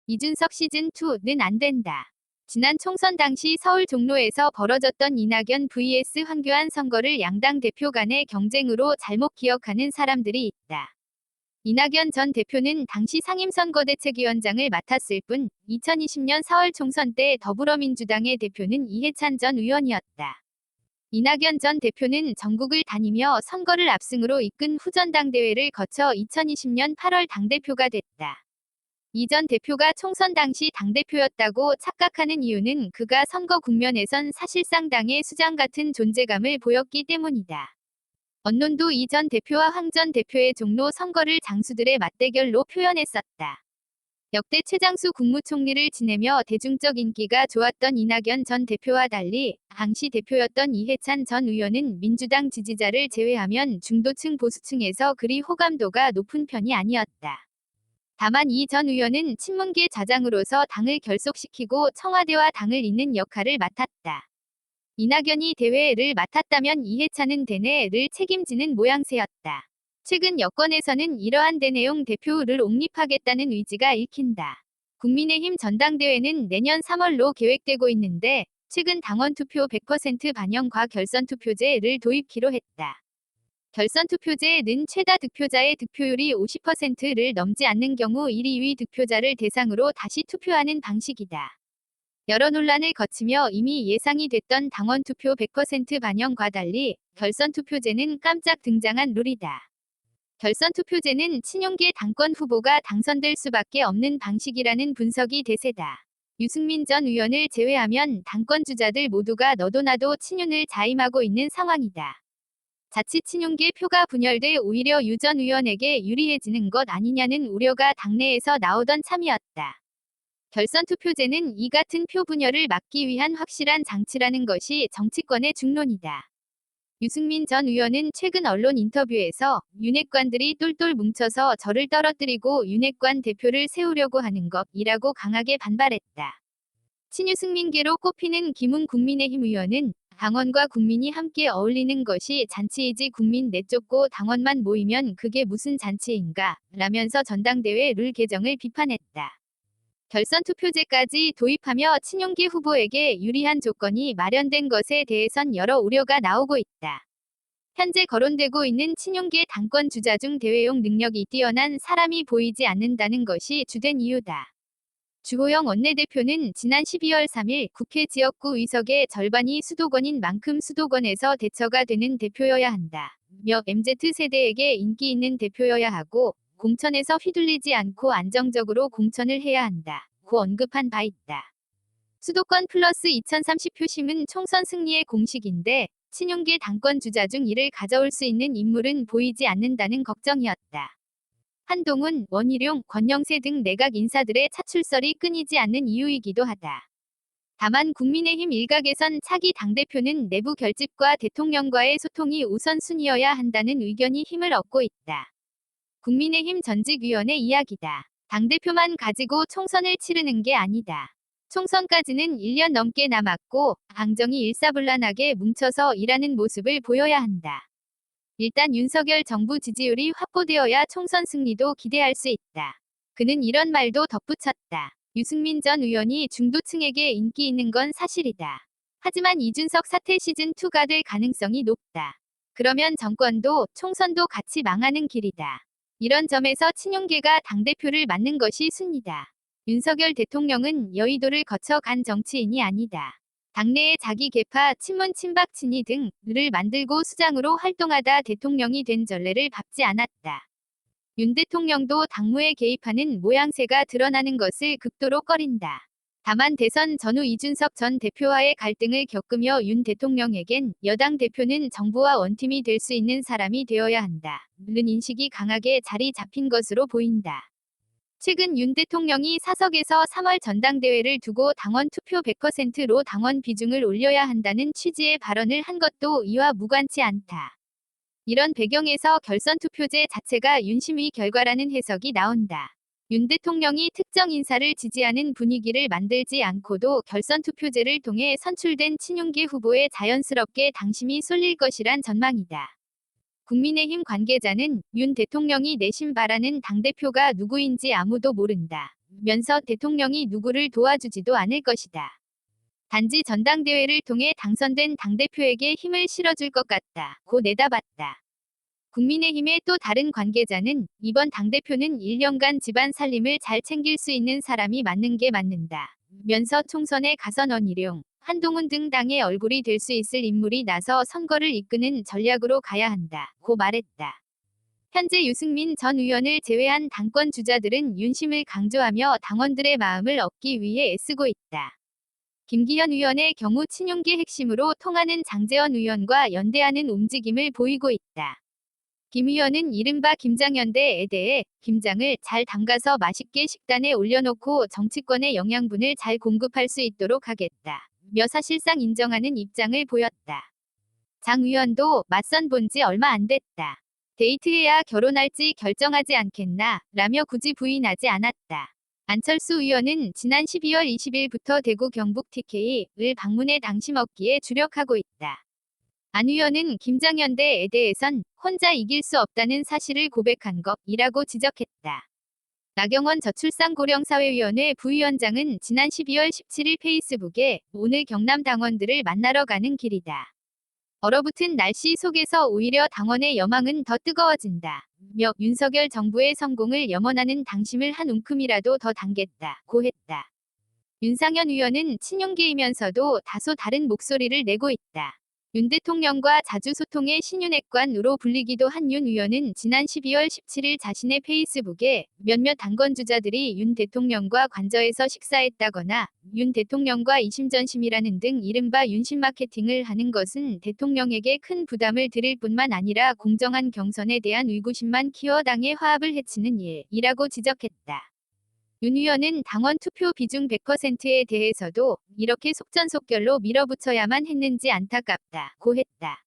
이준석 시즌2는 안 된다. 지난 총선 당시 서울 종로에서 벌어졌던 이낙연 vs 황교안 선거를 양당 대표 간의 경쟁으로 잘못 기억하는 사람들이 있다. 이낙연 전 대표는 당시 상임선거대책위원장을 맡았을 뿐 2020년 4월 총선 때 더불어민주당의 대표는 이해찬 전 의원이었다. 이낙연 전 대표는 전국을 다니며 선거를 압승으로 이끈 후 전당대회를 거쳐 2020년 8월 당대표가 됐다. 이 전 대표가 총선 당시 당대표였다고 착각하는 이유는 그가 선거 국면에선 사실상 당의 수장 같은 존재감을 보였기 때문이다. 언론도 이 전 대표와 황 전 대표의 종로 선거를 장수들의 맞대결로 표현했었다. 역대 최장수 국무총리를 지내며 대중적 인기가 좋았던 이낙연 전 대표와 달리 당시 대표였던 이해찬 전 의원은 민주당 지지자를 제외하면 중도층 보수층에서 그리 호감도가 높은 편이 아니었다. 다만 이 전 의원은 친문계 좌장으로서 당을 결속시키고 청와대와 당을 잇는 역할을 맡았다. 이낙연이 대회를 맡았다면 이해찬은 대내를 책임지는 모양새였다. 최근 여권에서는 이러한 대내용 대표를 옹립하겠다는 의지가 읽힌다. 국민의힘 전당대회는 내년 3월로 계획되고 있는데 최근 당원 투표 100% 반영과 결선 투표제를 도입키로 했다. 결선 투표제는 최다 득표자의 득표율이 50%를 넘지 않는 경우 1, 2위 득표자를 대상으로 다시 투표하는 방식이다. 여러 논란을 거치며 이미 예상이 됐던 당원 투표 100% 반영과 달리 결선 투표제는 깜짝 등장한 룰이다. 결선 투표제는 친윤계 당권 후보가 당선될 수밖에 없는 방식이라는 분석이 대세다. 유승민 전 의원을 제외하면 당권 주자들 모두가 너도나도 친윤을 자임하고 있는 상황이다. 자칫 친윤계 표가 분열돼 오히려 유 전 의원에게 유리해지는 것 아니냐는 우려가 당내에서 나오던 참이었다. 결선 투표제는 이 같은 표 분열을 막기 위한 확실한 장치라는 것이 정치권의 중론이다. 유승민 전 의원은 최근 언론 인터뷰에서 윤핵관들이 똘똘 뭉쳐서 저를 떨어뜨리고 윤핵관 대표를 세우려고 하는 것이라고 강하게 반발했다. 친유승민계로 꼽히는 김웅 국민의힘 의원은 당원과 국민이 함께 어울리는 것이 잔치이지 국민 내쫓고 당원만 모이면 그게 무슨 잔치인가 라면서 전당대회 룰 개정을 비판했다. 결선 투표제까지 도입하며 친윤계 후보에게 유리한 조건이 마련된 것에 대해선 여러 우려가 나오고 있다. 현재 거론되고 있는 친윤계 당권 주자 중 대회용 능력이 뛰어난 사람이 보이지 않는다는 것이 주된 이유다. 주호영 원내대표는 지난 12월 3일 국회 지역구 의석의 절반이 수도권인 만큼 수도권에서 대처가 되는 대표여야 한다. 며 MZ세대에게 인기 있는 대표여야 하고 공천에서 휘둘리지 않고 안정적으로 공천을 해야 한다. 고 언급한 바 있다. 수도권 플러스 2030 표심은 총선 승리의 공식인데 친윤계 당권 주자 중 이를 가져올 수 있는 인물은 보이지 않는다는 걱정이었다. 한동훈, 원희룡, 권영세 등 내각 인사들의 차출설이 끊이지 않는 이유이기도 하다. 다만 국민의힘 일각에선 차기 당대표는 내부 결집과 대통령과의 소통이 우선순위여야 한다는 의견이 힘을 얻고 있다. 국민의힘 전직위원회 이야기다. 당대표만 가지고 총선을 치르는 게 아니다. 총선까지는 1년 넘게 남았고 당정이 일사불란하게 뭉쳐서 일하는 모습을 보여야 한다. 일단 윤석열 정부 지지율이 확보되어야 총선 승리도 기대할 수 있다. 그는 이런 말도 덧붙였다. 유승민 전 의원이 중도층에게 인기 있는 건 사실이다. 하지만 이준석 사태 시즌2가 될 가능성이 높다. 그러면 정권도 총선도 같이 망하는 길이다. 이런 점에서 친윤계가 당대표를 맡는 것이 순리다. 윤석열 대통령은 여의도를 거쳐 간 정치인이 아니다. 당내의 자기 계파, 친문 친박 친이 등을 만들고 수장으로 활동하다 대통령이 된 전례를 밟지 않았다. 윤 대통령도 당무에 개입하는 모양새가 드러나는 것을 극도로 꺼린다. 다만 대선 전후 이준석 전 대표와의 갈등을 겪으며 윤 대통령에겐 여당 대표는 정부와 원팀이 될 수 있는 사람이 되어야 한다. 는 인식이 강하게 자리 잡힌 것으로 보인다. 최근 윤 대통령이 사석에서 3월 전당대회를 두고 당원 투표 100%로 당원 비중을 올려야 한다는 취지의 발언을 한 것도 이와 무관치 않다. 이런 배경에서 결선 투표제 자체가 윤심의 결과라는 해석이 나온다. 윤 대통령이 특정 인사를 지지하는 분위기를 만들지 않고도 결선 투표제를 통해 선출된 친윤계 후보에 자연스럽게 당심이 쏠릴 것이란 전망이다. 국민의힘 관계자는 윤 대통령이 내심 바라는 당대표가 누구인지 아무도 모른다. 면서 대통령이 누구를 도와주지도 않을 것이다. 단지 전당대회를 통해 당선된 당대표에게 힘을 실어줄 것 같다. 고 내다봤다. 국민의힘의 또 다른 관계자는 이번 당대표는 1년간 집안 살림을 잘 챙길 수 있는 사람이 맞는 게 맞는다. 면서 총선에 가선 원희룡, 한동훈 등 당의 얼굴이 될 수 있을 인물이 나서 선거를 이끄는 전략으로 가야 한다. 고 말했다. 현재 유승민 전 의원을 제외한 당권 주자들은 윤심을 강조하며 당원들의 마음을 얻기 위해 애쓰고 있다. 김기현 의원의 경우 친윤계 핵심으로 통하는 장제원 의원과 연대하는 움직임을 보이고 있다. 김 의원은 이른바 김장연대에 대해 김장을 잘 담가서 맛있게 식단에 올려놓고 정치권의 영양분을 잘 공급할 수 있도록 하겠다. 며 사실상 인정하는 입장을 보였다. 장 의원도 맞선 본 지 얼마 안 됐다. 데이트해야 결혼할지 결정하지 않겠나 라며 굳이 부인하지 않았다. 안철수 의원은 지난 12월 20일부터 대구 경북 TK를 방문해 당심 얻기에 주력하고 있다. 안 의원은 김장연대에 대해선 혼자 이길 수 없다는 사실을 고백한 것이라고 지적했다. 나경원 저출산고령사회위원회 부위원장은 지난 12월 17일 페이스북에 오늘 경남 당원들을 만나러 가는 길이다. 얼어붙은 날씨 속에서 오히려 당원의 여망은 더 뜨거워진다. 며 윤석열 정부의 성공을 염원하는 당심을 한 움큼이라도 더 담겠다. 고 했다. 윤상현 의원은 친윤계이면서도 다소 다른 목소리를 내고 있다. 윤 대통령과 자주 소통의 신윤핵관으로 불리기도 한 윤 의원은 지난 12월 17일 자신의 페이스북에 몇몇 당권 주자들이 윤 대통령과 관저에서 식사했다거나 윤 대통령과 이심전심이라는 등 이른바 윤심 마케팅을 하는 것은 대통령에게 큰 부담을 드릴 뿐만 아니라 공정한 경선에 대한 의구심만 키워 당의 화합을 해치는 일이라고 지적했다. 윤 의원은 당원 투표 비중 100%에 대해서도 이렇게 속전속결로 밀어붙여야만 했는지 안타깝다. 고 했다.